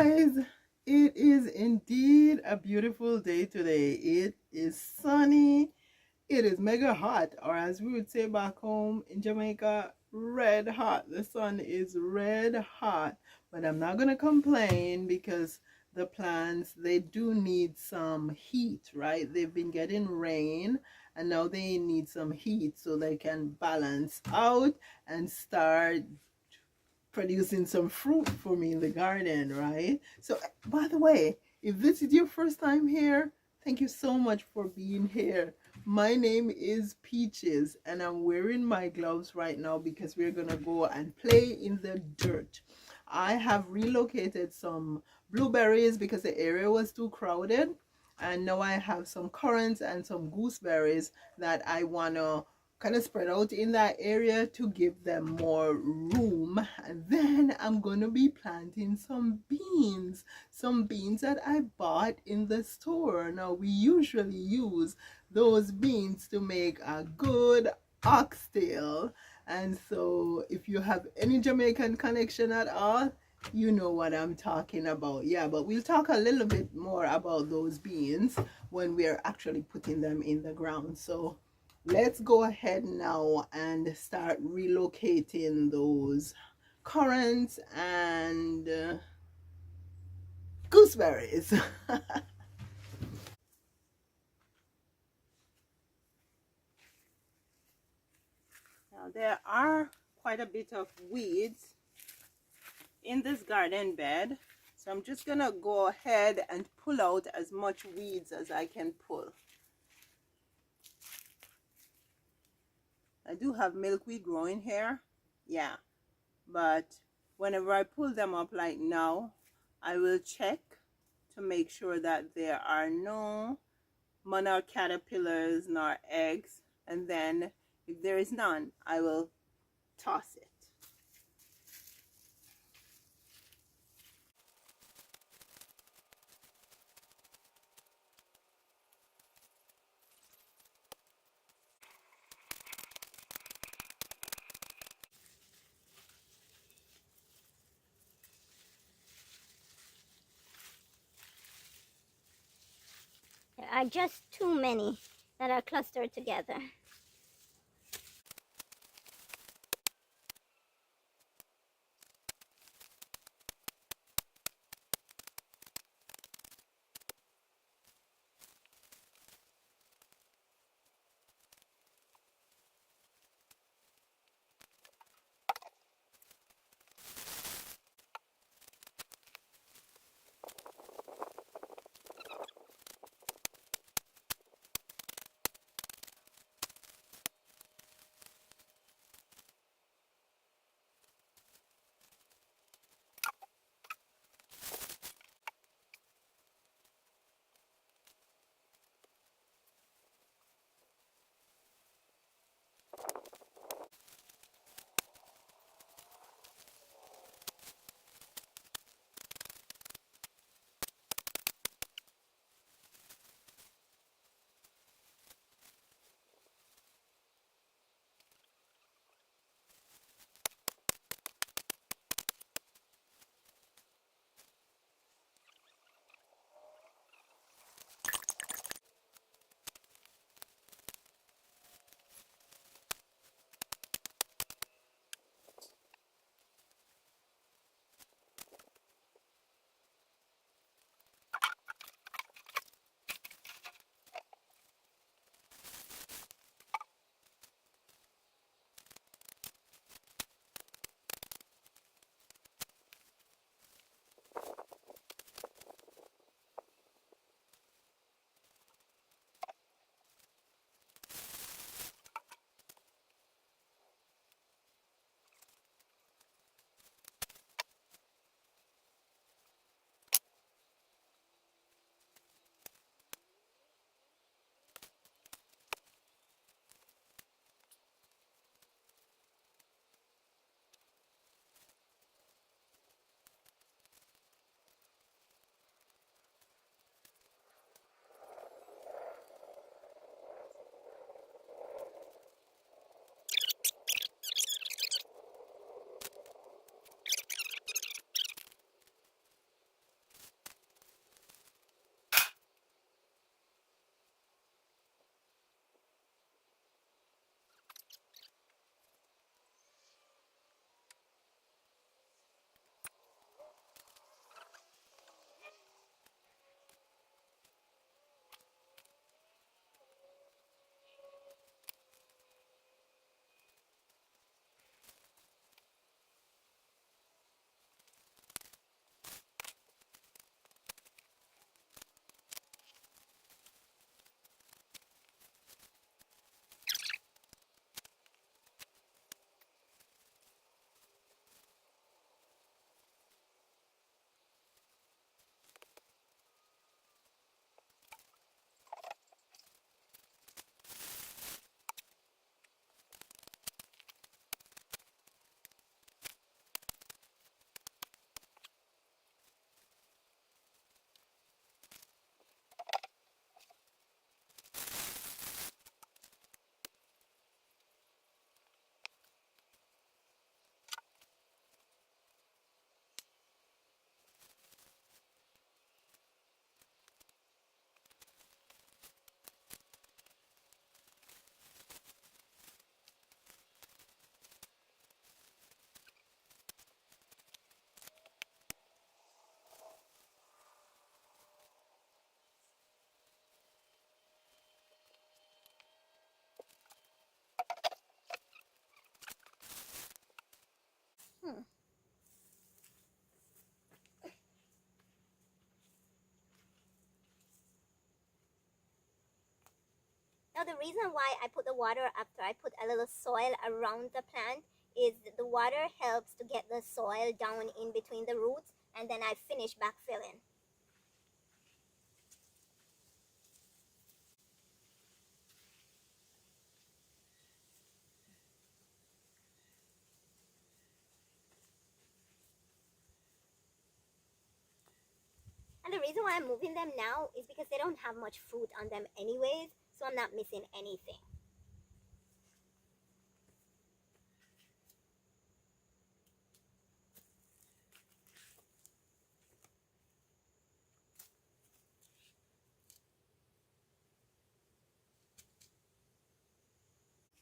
guys, it is indeed a beautiful day today. It is sunny. It is mega hot, or as we would say back home in Jamaica, red hot. The sun is red hot, but I'm not gonna complain because the plants, they do need some heat, right? They've been getting rain and now they need some heat so they can balance out and start producing some fruit for me in the garden, right? So, by the way, if this is your first time here, thank you so much for being here. My name is Peaches, and I'm wearing my gloves right now because we're gonna go and play in the dirt. I have relocated some blueberries because the area was too crowded, and now I have some currants and some gooseberries that I wanna kind of spread out in that area to give them more room. And then I'm gonna be planting some beans that I bought in the store. Now we usually use those beans to make a good oxtail, and so if you have any Jamaican connection at all, you know what I'm talking about. Yeah, but we'll talk a little bit more about those beans when we're actually putting them in the ground. So let's go ahead now and start relocating those currants and gooseberries. Now there are quite a bit of weeds in this garden bed, so I'm just gonna go ahead and pull out as much weeds as I can pull. I do have milkweed growing here, yeah, but whenever I pull them up like now, I will check to make sure that there are no monarch caterpillars nor eggs, and then if there is none, I will toss it. There are just too many that are clustered together. Now the reason why I put the water after I put a little soil around the plant is the water helps to get the soil down in between the roots, and then I finish backfilling. And the reason why I'm moving them now is because they don't have much fruit on them anyways, so I'm not missing anything.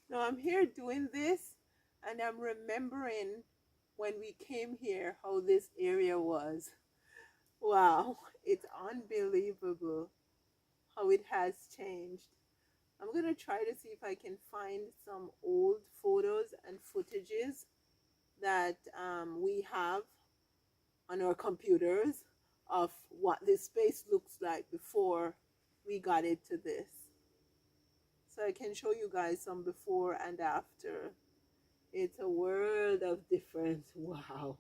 Now I'm here doing this and I'm remembering when we came here how this area was. Wow, it's unbelievable how it has changed. I'm gonna try to see if I can find some old photos and footages that we have on our computers of what this space looks like before we got it to this. So I can show you guys some before and after. It's a world of difference. Wow.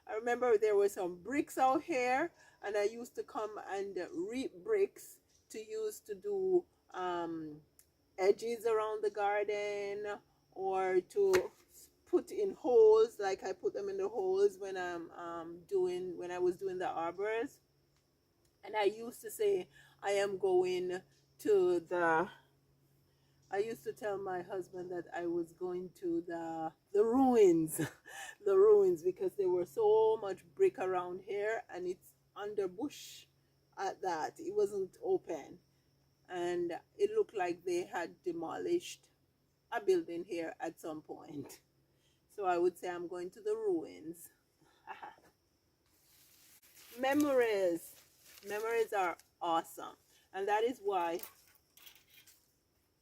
I remember there were some bricks out here, and I used to come and reap bricks to use to do edges around the garden, or to put in holes, like I put them in the holes when when I was doing the arbors. And I used to say I am going to the I used to tell my husband that I was going to the ruins, the ruins, because there were so much brick around here, and it's under bush at that. It wasn't open, and it looked like they had demolished a building here at some point. So I would say I'm going to the ruins. Memories. Memories are awesome, and that is why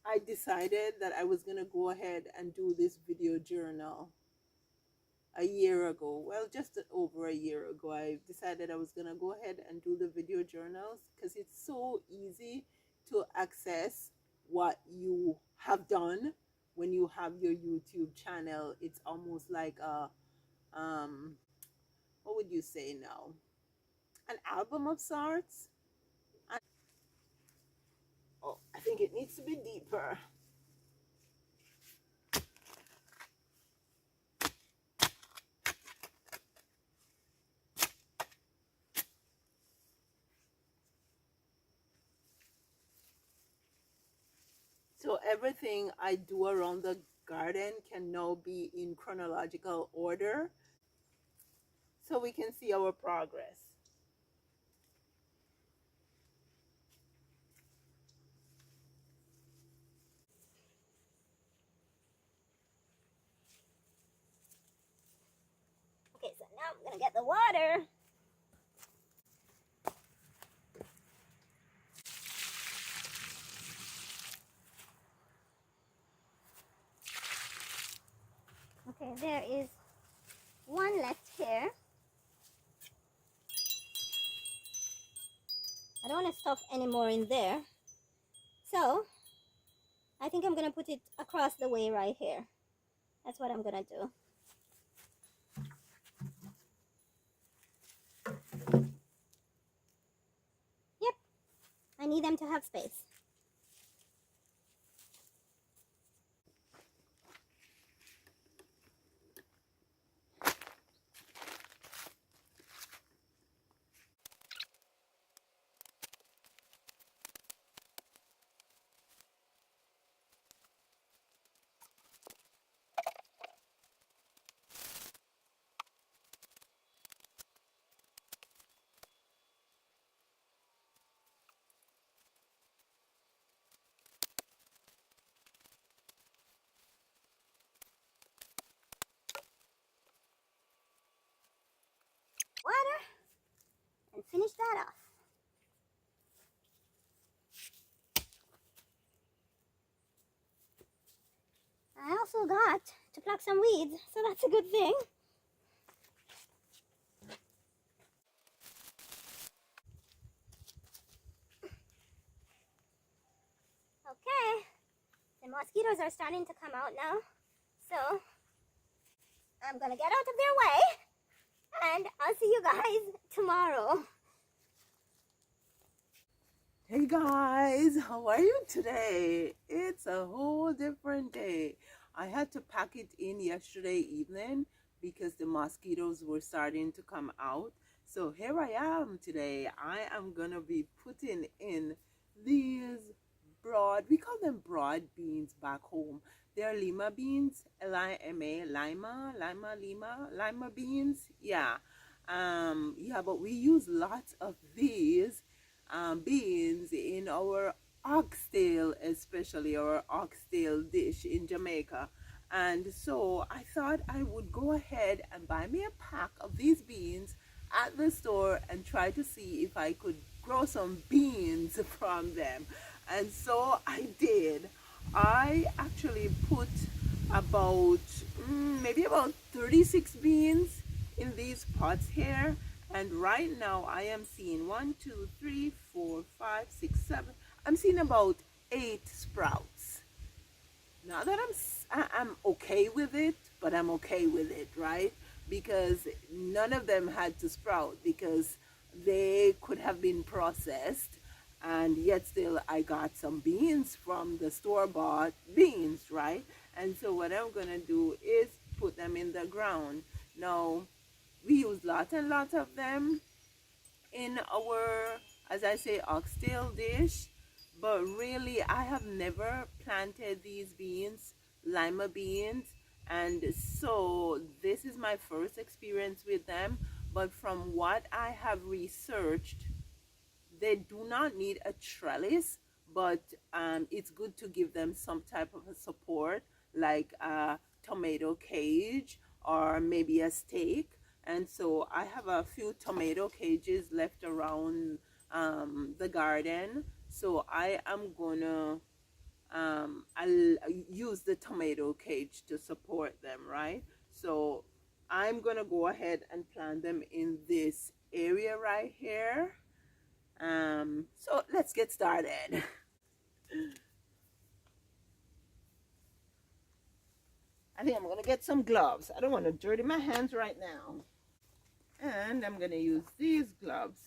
I decided that I was going to go ahead and do this video journal a year ago. Well, just over a year ago, I decided I was going to go ahead and do the video journals because it's so easy to access what you have done when you have your YouTube channel. It's almost like a, what would you say now? An album of sorts. Oh, I think it needs to be deeper. So everything I do around the garden can now be in chronological order so we can see our progress. Okay, so now I'm gonna get the water. Okay, there is one left here. I don't want to stuff any more in there. So, I think I'm going to put it across the way right here. That's what I'm going to do. Yep, I need them to have space. Water, and finish that off. I also got to pluck some weeds, so that's a good thing. Okay, mosquitoes are starting to come out now. So I'm gonna get out of their way, and I'll see you guys tomorrow. Hey guys, how are you today? It's a whole different day. I had to pack it in yesterday evening because the mosquitoes were starting to come out. So here I am today. I am gonna be putting in these we call them broad beans back home. They're lima beans, Lima, lima beans. Yeah, but we use lots of these beans in our oxtail, especially our oxtail dish in Jamaica. And so I thought I would go ahead and buy me a pack of these beans at the store and try to see if I could grow some beans from them. And so I did. I actually put about maybe about 36 beans in these pots here, and right now I am seeing 1, 2, 3, 4, 5, 6, 7. I'm seeing about 8 sprouts. Not that I'm okay with it, but I'm okay with it, right? Because none of them had to sprout because they could have been processed, and yet still I got some beans from the store-bought beans, right? And so what I'm gonna do is put them in the ground. Now we use lots and lots of them in our, as I say, oxtail dish. But really, I have never planted these beans, lima beans, and so this is my first experience with them. But from what I have researched, they do not need a trellis, but it's good to give them some type of a support, like a tomato cage or maybe a stake. And so I have a few tomato cages left around the garden. So I am gonna I'll use the tomato cage to support them, right? So I'm gonna go ahead and plant them in this area right here. So let's get started. I think I'm gonna get some gloves. I don't want to dirty my hands right now. And I'm gonna use these gloves.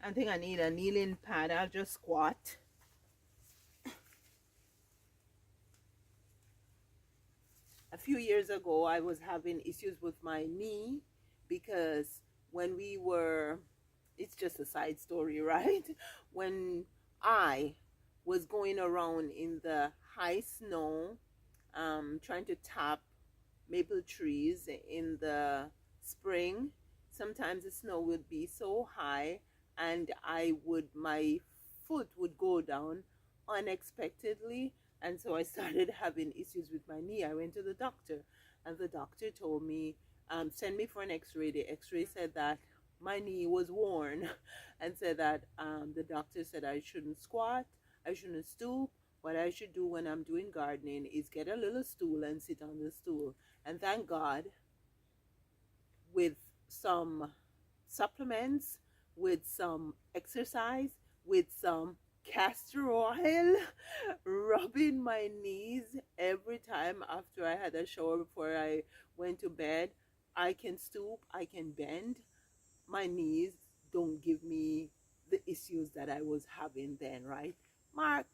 I think I need a kneeling pad. I'll just squat. A few years ago, I was having issues with my knee because when we were, it's just a side story, right? When I was going around in the high snow, trying to tap maple trees in the spring, sometimes the snow would be so high and my foot would go down unexpectedly, and so I started having issues with my knee. I went to the doctor, and the doctor told me, send me for an x-ray. The x-ray said that my knee was worn and said that the doctor said I shouldn't squat, I shouldn't stoop. What I should do when I'm doing gardening is get a little stool and sit on the stool. And thank God, with some supplements, with some exercise, with some castor oil, rubbing my knees every time after I had a shower before I went to bed, I can stoop, I can bend. My knees don't give me the issues that I was having then, right? Mark,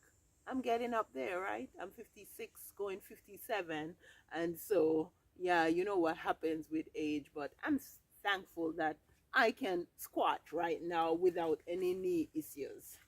I'm getting up there, right? I'm 56 going 57. And so, yeah, you know what happens with age, but I'm thankful that I can squat right now without any knee issues.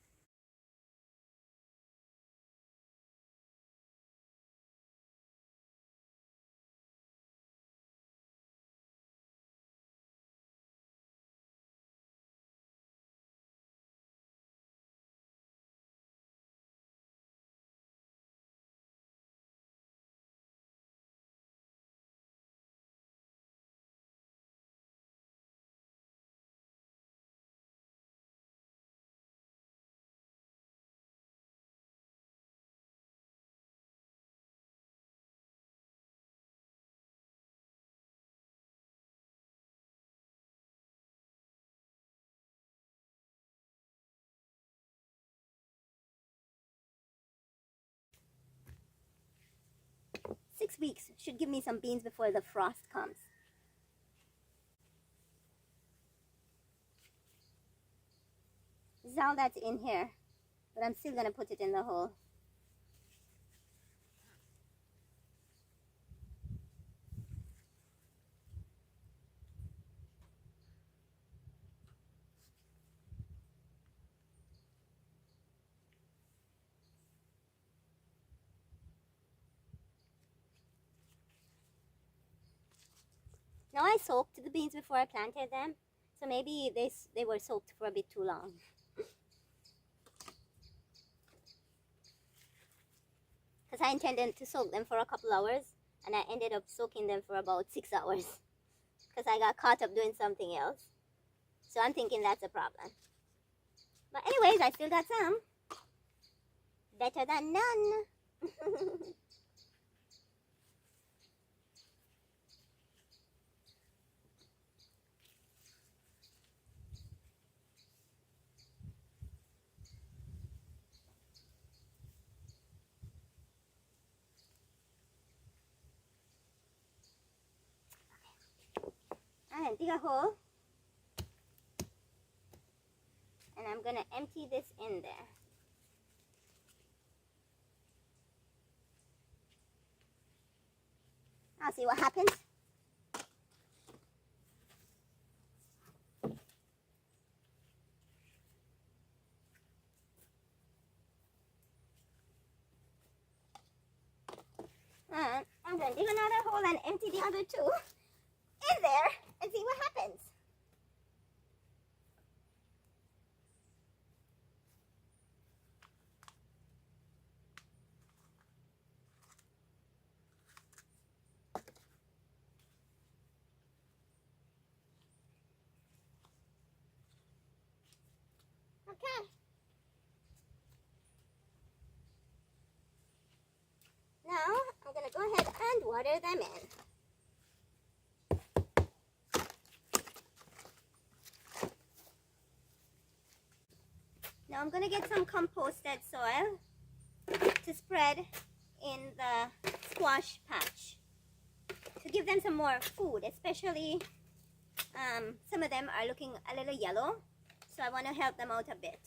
6 weeks should give me some beans before the frost comes. This is all that's in here, but I'm still gonna put it in the hole. Now I soaked the beans before I planted them, so maybe they were soaked for a bit too long. Because I intended to soak them for a couple hours, and I ended up soaking them for about 6 hours. Because I got caught up doing something else. So I'm thinking that's a problem. But anyways, I still got some. Better than none. And dig a hole. And I'm gonna empty this in there. I'll see what happens. And I'm gonna dig another hole and empty the other two in there and see what happens. Okay. Now I'm gonna go ahead and water them in. Now I'm gonna get some composted soil to spread in the squash patch to give them some more food, especially some of them are looking a little yellow, so I want to help them out a bit.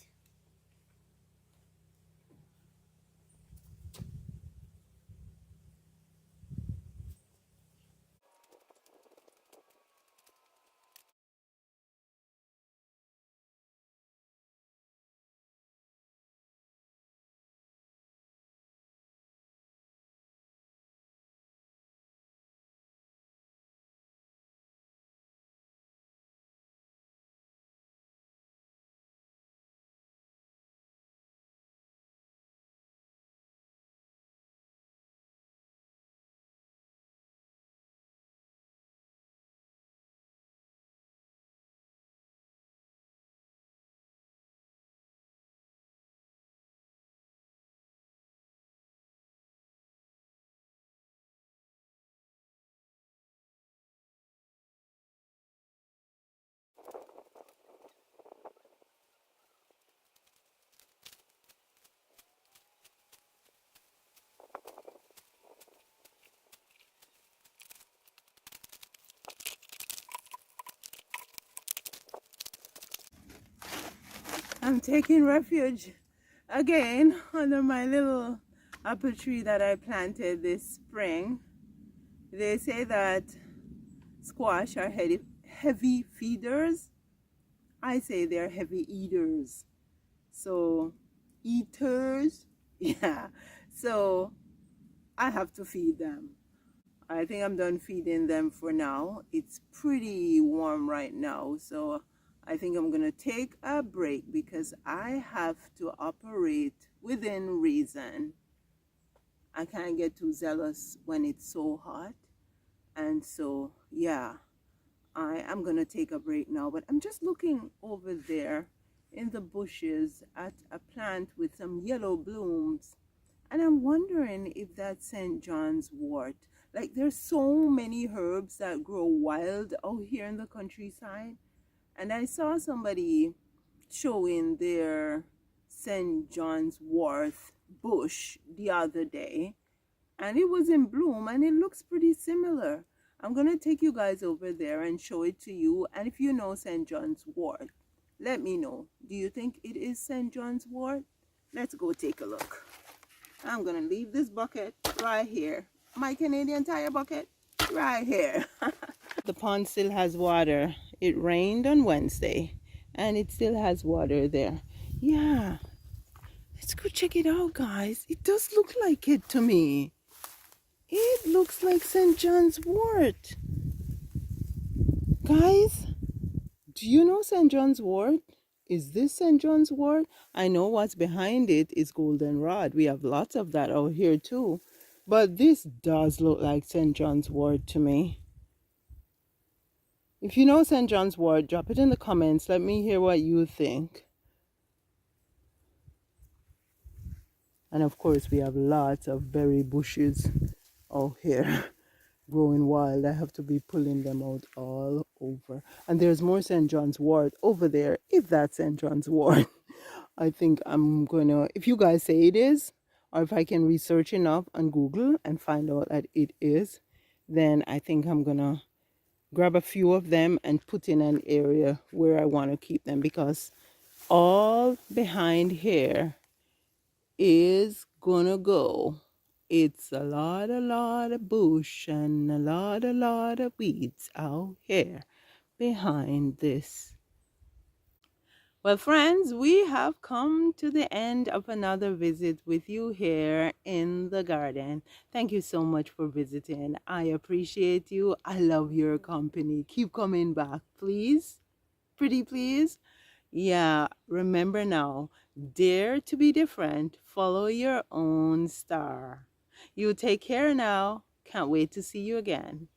I'm taking refuge again under my little apple tree that I planted this spring. They say that squash are heavy feeders. I say they're heavy eaters. So, eaters, yeah. So, I have to feed them. I think I'm done feeding them for now. It's pretty warm right now, so I think I'm gonna take a break because I have to operate within reason. I can't get too zealous when it's so hot. And so, yeah, I am gonna take a break now, but I'm just looking over there in the bushes at a plant with some yellow blooms, and I'm wondering if that's St. John's wort. Like, there's so many herbs that grow wild out here in the countryside, and I saw somebody showing their St. John's wort bush the other day, and it was in bloom and it looks pretty similar. I'm gonna take you guys over there and show it to you. And if you know St. John's wort, let me know. Do you think it is St. John's wort? Let's go take a look. I'm gonna leave this bucket right here. My Canadian Tire bucket right here. The pond still has water. It rained on Wednesday and it still has water there. Yeah, let's go check it out, guys. It does look like it to me. It looks like St. John's wort. Guys, do you know St. John's wort? Is this St. John's wort? I know what's behind it is goldenrod. We have lots of that out here too. But this does look like St. John's wort to me. If you know St. John's wort, drop it in the comments. Let me hear what you think. And of course, we have lots of berry bushes out here growing wild. I have to be pulling them out all over. And there's more St. John's wort over there, if that's St. John's wort. I think I'm gonna, if you guys say it is, or if I can research enough on Google and find out that it is, then I think I'm gonna grab a few of them and put in an area where I want to keep them, because all behind here is gonna go. It's a lot of bush and a lot of weeds out here behind this. Well, friends, we have come to the end of another visit with you here in the garden. Thank you so much for visiting. I appreciate you. I love your company. Keep coming back, please. Pretty please. Yeah, remember now, dare to be different. Follow your own star. You take care now. Can't wait to see you again.